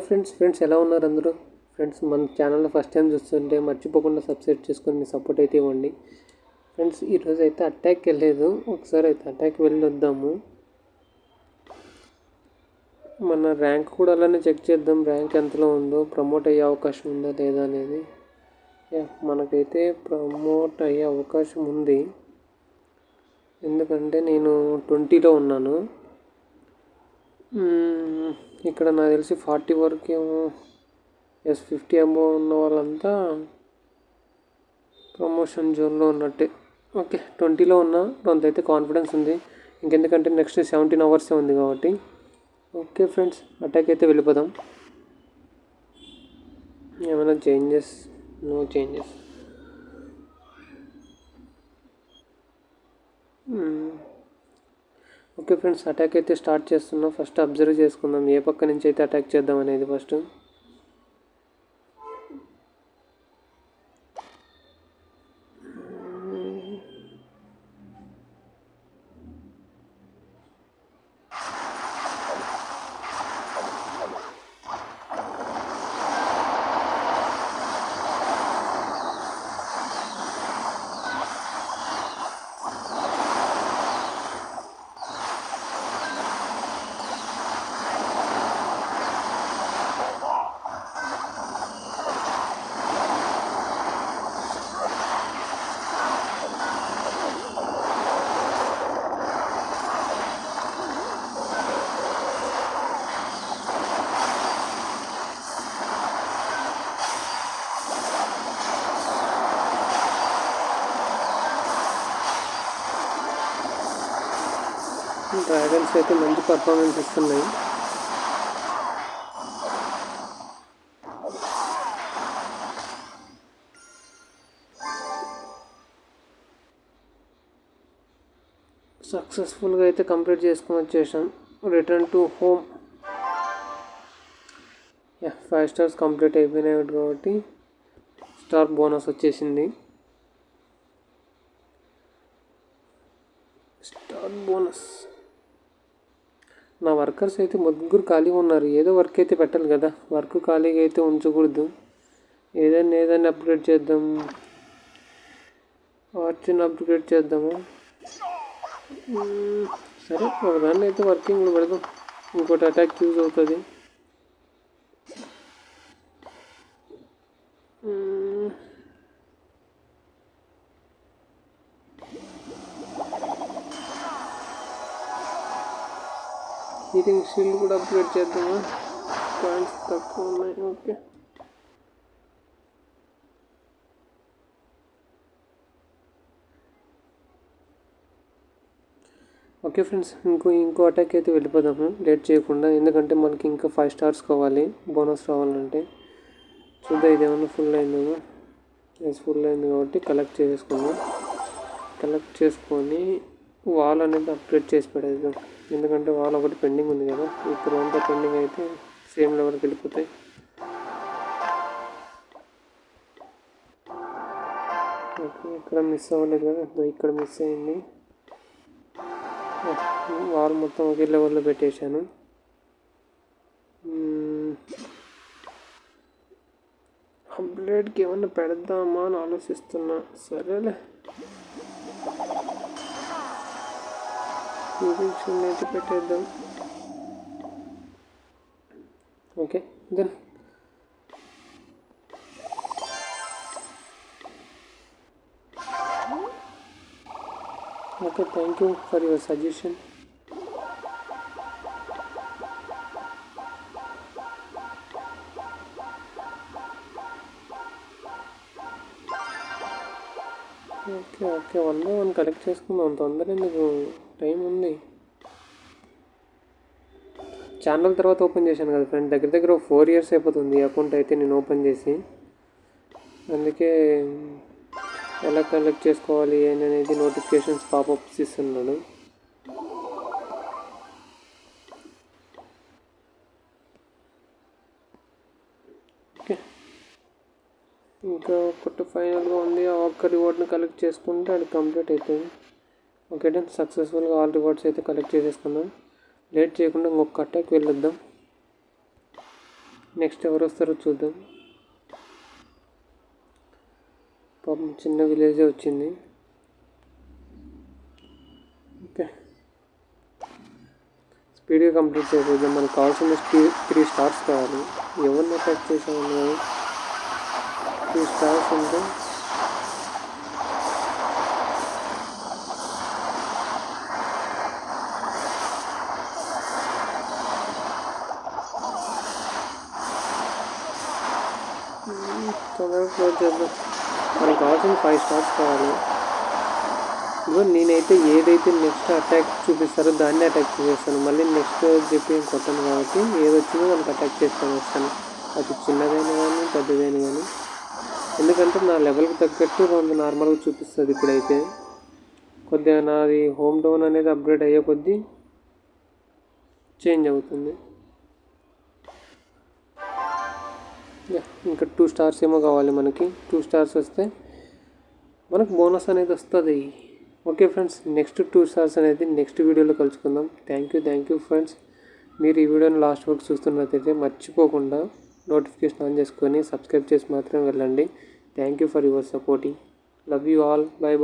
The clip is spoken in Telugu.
ఫ్రెండ్స్ ఎలా ఉన్నారు అందరూ? ఫ్రెండ్స్ మన ఛానల్ని ఫస్ట్ టైం చూస్తుంటే మర్చిపోకుండా సబ్స్క్రైబ్ చేసుకొని మీ సపోర్ట్ అయితే ఇవ్వండి. ఫ్రెండ్స్ ఈరోజు అయితే అటాక్కి వెళ్ళలేదు, ఒకసారి అయితే అటాక్కి వెళ్ళి వద్దాము. మన ర్యాంక్ కూడా అలానే చెక్ చేద్దాం, ర్యాంక్ ఎంతలో ఉందో, ప్రమోట్ అయ్యే అవకాశం ఉందా లేదా అనేది. మనకైతే ప్రమోట్ అయ్యే అవకాశం ఉంది, ఎందుకంటే నేను 20లో ఉన్నాను. ఇక్కడ నాకు తెలిసి 40 వరకు ఏమో 50 అబోవ్ ఉన్న వాళ్ళంతా ప్రమోషన్ జోన్లో ఉన్నట్టే. ఓకే, 20లో ఉన్నా, కొంతైతే కాన్ఫిడెన్స్ ఉంది. ఇంకెందుకంటే నెక్స్ట్ 17 అవర్సే ఉంది కాబట్టి. ఓకే ఫ్రెండ్స్, అటాక్ అయితే వెళ్ళిపోదాం. ఏమైనా changes? No changes. Okay friends, attack అయితే స్టార్ట్ చేస్తున్నాం. ఫస్ట్ అబ్జర్వ్ చేసుకుందాం ఏ పక్క నుంచి అయితే అటాక్ చేద్దాం అనేది. ఫస్ట్ డ్రాగన్స్ అయితే మంచి పర్ఫార్మెన్స్ ఇస్తున్నాయి. సక్సెస్ఫుల్గా అయితే కంప్లీట్ చేసుకొని వచ్చేసాం. Return to home. 5 stars complete అయిపోయినాయి కాబట్టి స్టార్ బోనస్ వచ్చేసింది. Star bonus. నా వర్కర్స్ అయితే ముగ్గురు ఖాళీగా ఉన్నారు, ఏదో వర్క్ అయితే పెట్టాలి కదా, వర్క్ ఖాళీగా అయితే ఉంచకూడదు. ఏదైనా అప్గ్రేడ్ చేద్దాం. ఆర్చిని అప్గ్రేడ్ చేద్దాము. సరే, ఒకదాన్ని అయితే వర్కింగ్లో పెడదాం, ఇంకోటి అటాక్ యూజ్ అవుతుంది. హీటింగ్ షీల్డ్ కూడా అప్గ్రేడ్ చేద్దామా? పాయింట్స్ తక్కువ ఉన్నాయి. ఓకే ఫ్రెండ్స్, ఇంకో అటాక్ అయితే వెళ్ళిపోదాము లేట్ చేయకుండా, ఎందుకంటే మనకి ఇంకా 5 స్టార్స్ కావాలి బోనస్ రావాలంటే. చూద్దాం ఇదేమన్నా ఫుల్ అయిందేమో. ఫుల్ అయింది కాబట్టి కలెక్ట్ చేసుకుందాం. కలెక్ట్ చేసుకొని వాల్ అనేది అప్గ్రేడ్ చేసి పెడేద్దాం, ఎందుకంటే వాల్ ఒకటి పెండింగ్ ఉంది కదా. ఇప్పుడు అంతా పెండింగ్ అయితే సేమ్ లెవెల్కి వెళ్ళిపోతాయి. ఓకే, ఇక్కడ మిస్ అవ్వలేదు కదా, ఇక్కడ మిస్ అయింది. వాల్ మొత్తం ఒకే లెవెల్లో పెట్టేశాను. అప్గ్రేడ్కి ఏమన్నా పెడదామా అని ఆలోచిస్తున్నా. సరేలే, అయితే పెట్టేద్దాం. Okay then. Okay, thank you for your suggestion. Okay 1 by 1 collect చేసుకుందాం, తొందర ఎందుకు, టైం ఉంది. ఛానల్ తర్వాత ఓపెన్ చేశాను కదా ఫ్రెండ్, దగ్గర 4 years అయిపోతుంది అకౌంట్ అయితే నేను ఓపెన్ చేసి. అందుకే ఎలా కలెక్ట్ చేసుకోవాలి అనేది నోటిఫికేషన్స్ పాపప్స్ ఇస్తున్నాడు. ఓకే, ఇంకా ఒకటి ఫైనల్గా ఉంది, ఆ ఒక్క రివార్డ్ని కలెక్ట్ చేసుకుంటే అది కంప్లీట్ అవుతుంది. ఓకే డన్, సక్సెస్ఫుల్గా ఆల్ రివార్డ్స్ అయితే కలెక్ట్ చేసేసుకున్నాం. లేట్ చేయకుండా ఇంకొక అటాక్ వెళ్ళొద్దాం. నెక్స్ట్ ఎవరు వస్తారో చూద్దాం. పాపం చిన్న విలేజే వచ్చింది. ఓకే, స్పీడ్గా కంప్లీట్ చేయబోద్దాం. మనకు కావాల్సిన 3 స్టార్స్ కావాలి. ఎవరిని అటాక్ చేసామని 3 స్టార్స్ ఉంటే తొందరగా క్లోజ్ చేద్దాం. మనకు కావాల్సిన 5 స్టార్స్ కావాలి. ఇదిగో నేనైతే ఏదైతే నెక్స్ట్ అటాక్ చూపిస్తారో దాన్ని అటాక్ చేస్తాను. మళ్ళీ నెక్స్ట్ చెప్పి కొట్టాను కాబట్టి ఏది వచ్చిందో మనకు అటాక్ చేస్తాను వస్తాను. అది చిన్నదైనా కానీ పెద్దదైనా కానీ, ఎందుకంటే నా లెవెల్కి తగ్గట్టు నార్మల్గా చూపిస్తుంది. ఇప్పుడైతే కొద్దిగా నాది హోమ్ టౌన్ అనేది అప్గ్రేడ్ అయ్యే కొద్దీ చేంజ్ అవుతుంది. ఇంకా 2 స్టార్స్ ఏమో కావాలి మనకి. 2 స్టార్స్ వస్తే మనకు బోనస్ అనేది వస్తుంది. ఓకే ఫ్రెండ్స్, నెక్స్ట్ 2 స్టార్స్ అనేది నెక్స్ట్ వీడియోలో కలుసుకుందాం. Thank you friends. మీరు ఈ వీడియోని లాస్ట్ వరకు చూస్తున్నట్లయితే మర్చిపోకుండా నోటిఫికేషన్ ఆన్ చేసుకొని సబ్స్క్రైబ్ చేసి మాత్రం వెళ్ళండి. Thank you for your supporting. Love you all. By by.